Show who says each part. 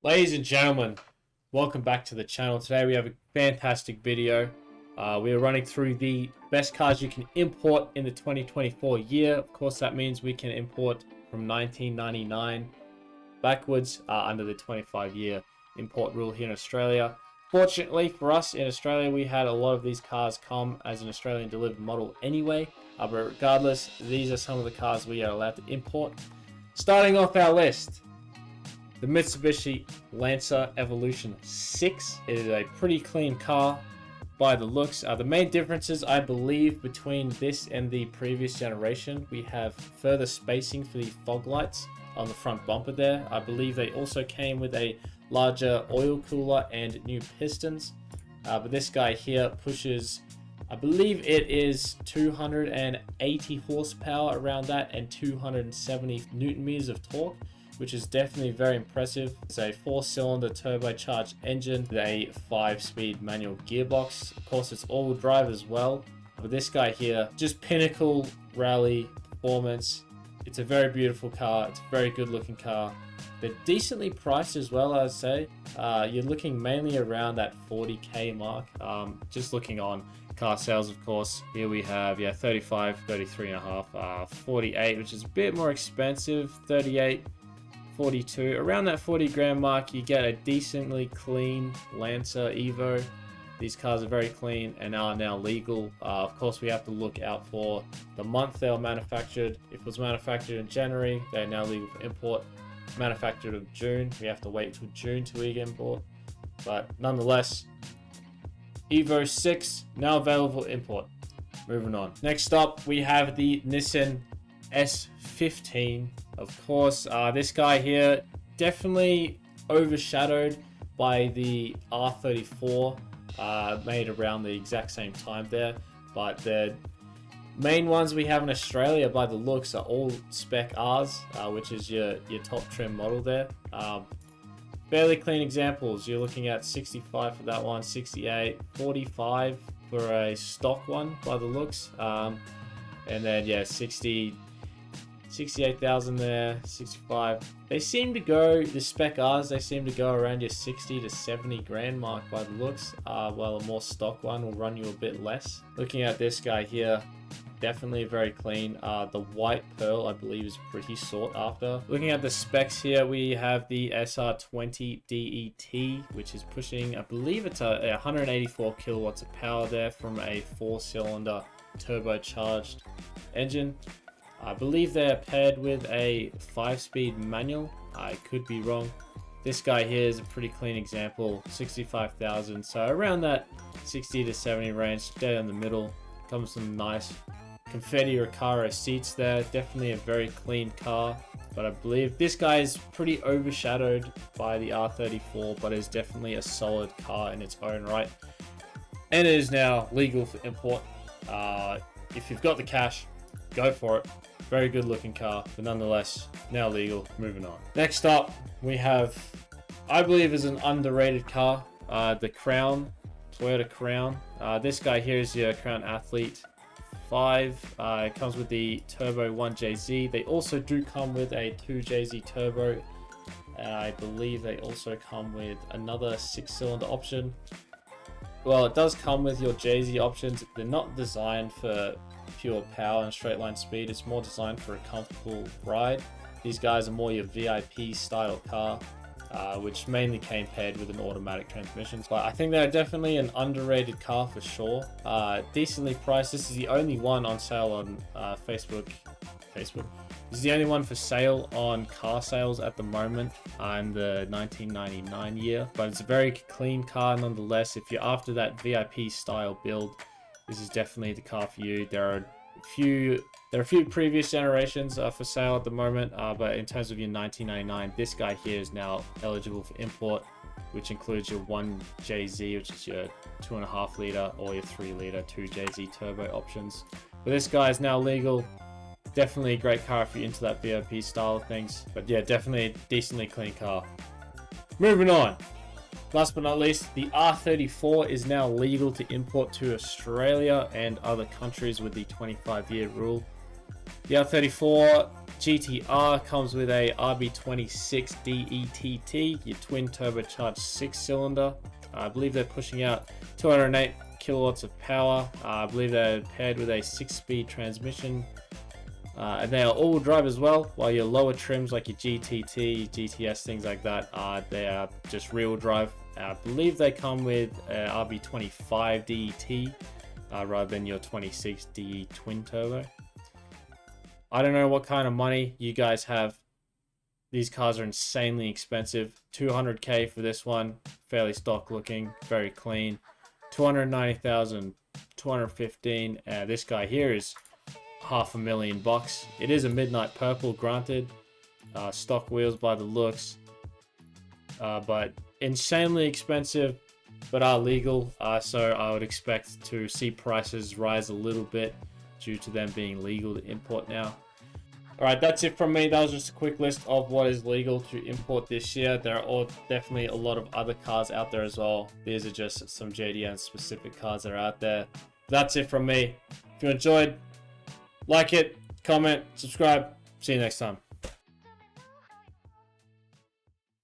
Speaker 1: Ladies and gentlemen, welcome back to the channel. Today we have a fantastic video. We are running through the best cars you can import in the 2024 year. Of course, that means we can import from 1999 backwards under the 25-year import rule here in Australia. Fortunately for us in Australia, we had a lot of these cars come as an Australian delivered model anyway. But regardless, these are some of the cars we are allowed to import. Starting off our list, the Mitsubishi Lancer Evolution 6. It is a pretty clean car by the looks. The main differences, I believe, between this and the previous generation, we have further spacing for the fog lights on the front bumper there. I believe they also came with a larger oil cooler and new pistons. But this guy here pushes, I believe it is 280 horsepower around that and 270 newton meters of torque, which is definitely very impressive. It's a 4-cylinder turbocharged engine with a 5-speed manual gearbox. Of course, it's all-wheel drive as well. But this guy here, just pinnacle rally performance. It's a very beautiful car. It's a very good-looking car. They're decently priced as well, I'd say. You're looking mainly around that 40k mark. Just looking on car sales, of course. Here we have 35, 33 and a half, 48, which is a bit more expensive, 38. 42, around that 40 grand mark. You get a decently clean Lancer Evo. These cars are very clean and are now legal. Of course, we have to look out for the month they were manufactured. If it was manufactured in January, they're now legal for import. Manufactured in June, we have to wait till June to import. But nonetheless, Evo 6 now available for import. Moving on. Next up, we have the Nissan S15. Of course, this guy here definitely overshadowed by the R34 made around the exact same time there. But the main ones we have in Australia by the looks are all spec Rs, which is your top trim model there. Fairly clean examples. You're looking at 65 for that one, 68, 45 for a stock one by the looks. And then 68,000 there, 65. They seem to go, the spec Rs, they seem to go around your 60 to 70 grand mark by the looks, while a more stock one will run you a bit less. Looking at this guy here, definitely very clean. The white pearl, I believe, is pretty sought after. Looking at the specs here, we have the SR20 DET, which is pushing, I believe it's a 184 kilowatts of power there from a 4-cylinder turbocharged engine. I believe they're paired with a 5-speed manual. I could be wrong. This guy here is a pretty clean example, 65,000. So around that 60 to 70 range, dead in the middle. Comes some nice confetti Recaro seats there. Definitely a very clean car. But I believe this guy is pretty overshadowed by the R34, but is definitely a solid car in its own right. And it is now legal for import. If you've got the cash, go for it. Very good looking car, but nonetheless, now legal. Moving on. Next up, we have, I believe is an underrated car, the Crown, Toyota Crown. This guy here is your Crown Athlete 5. It comes with the Turbo 1JZ. They also do come with a 2JZ Turbo. I believe they also come with another 6-cylinder option. Well, it does come with your JZ options. They're not designed for pure power and straight line speed. It's more designed for a comfortable ride. These guys are more your VIP style car, which mainly came paired with an automatic transmission. But I think they're definitely an underrated car for sure. Decently priced. This is the only one on sale on Facebook. This is the only one for sale on car sales at the moment in the 1999 year. But it's a very clean car nonetheless. If you're after that VIP style build, this is definitely the car for you. There are a few previous generations for sale at the moment, but in terms of your 1999, this guy here is now eligible for import, which includes your 1JZ, which is your 2.5 liter, or your 3 liter 2JZ turbo options. But this guy is now legal. Definitely a great car if you're into that VIP style of things. But yeah, definitely a decently clean car. Moving on. Last but not least, the R34 is now legal to import to Australia and other countries with the 25-year rule. The R34 GTR comes with a RB26 DETT, your twin turbocharged 6-cylinder. I believe they're pushing out 208 kilowatts of power. I believe they're paired with a 6-speed transmission. And they are all-wheel drive as well, while your lower trims like your GTT, GTS, things like that, they are just rear-wheel drive. I believe they come with RB25 DET rather than your 26 DE twin turbo. I don't know what kind of money you guys have. These cars are insanely expensive. 200k for this one, fairly stock looking, very clean. 290,000, 215. This guy here is $500,000. It is a midnight purple, granted. Stock wheels by the looks, but insanely expensive, but are legal. So I would expect to see prices rise a little bit due to them being legal to import now. Alright, that's it from me. That was just a quick list of what is legal to import this year. There are definitely a lot of other cars out there as well. These are just some JDM specific cars that are out there. That's it from me. If you enjoyed, like it, comment, subscribe. See you next time.